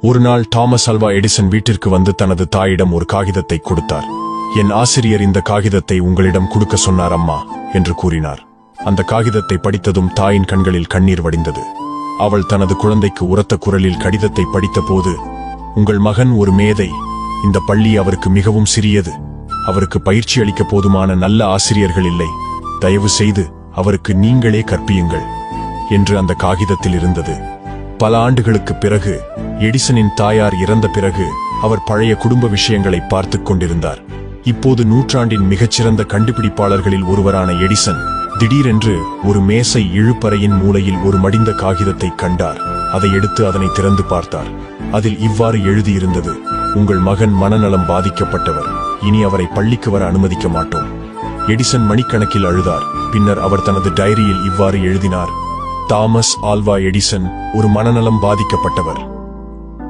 ஒரு நாள் Thomas Alva Edison வீட்டிற்கு வந்து தனது தாயிடம் ஒரு காகிதத்தை கொடுத்தார். என் ஆசிரியர் இந்த காகிதத்தை உங்களிடம் கொடுக்க சொன்னார் அம்மா என்று கூறினார். அந்த காகிதத்தை படித்ததும் தாயின் கண்களில் கண்ணீர் வடிந்தது. அவள் தனது குழந்தைக்கு உரத்த குரலில் கடிதத்தை படித்தபோது, உங்கள் மகன் ஒரு மேதை. இந்த பள்ளி அவருக்கு மிகவும் சிறியது. அவருக்கு பயிற்சி அளிக்க போதுமான நல்ல ஆசிரியர்கள் இல்லை. தயவு செய்து அவருக்கு நீங்களே கற்பியுங்கள் என்று அந்த காகிதத்தில் இருந்தது. பல ஆண்டுகளுக்கு பிறகு எடிசனின் தாயார் இறந்த பிறகு அவர் பழைய குடும்ப விஷயங்களை பார்த்துக் கொண்டிருந்தார். இப்போது நூற்றாண்டின் மிகச்சிறந்த கண்டுபிடிப்பாளர்களில் ஒருவரான எடிசன் திடீரென்று ஒரு மேசை இழுப்பறையின் மூலையில் ஒரு மடிந்த காகிதத்தை கண்டார். அதை எடுத்து அதனை திறந்து பார்த்தார். அதில் இவ்வாறு எழுதியிருந்தது: உங்கள் மகன் மனநலம் பாதிக்கப்பட்டவர். இனி அவரை பள்ளிக்கு வர அனுமதிக்க மாட்டோம். எடிசன் மணிக்கணக்கில் அழுதார். பின்னர் அவர் தனது டைரியில் இவ்வாறு எழுதினார்: தாமஸ் ஆல்வா எடிசன் ஒரு மனநலம் பாதிக்கப்பட்டவர்.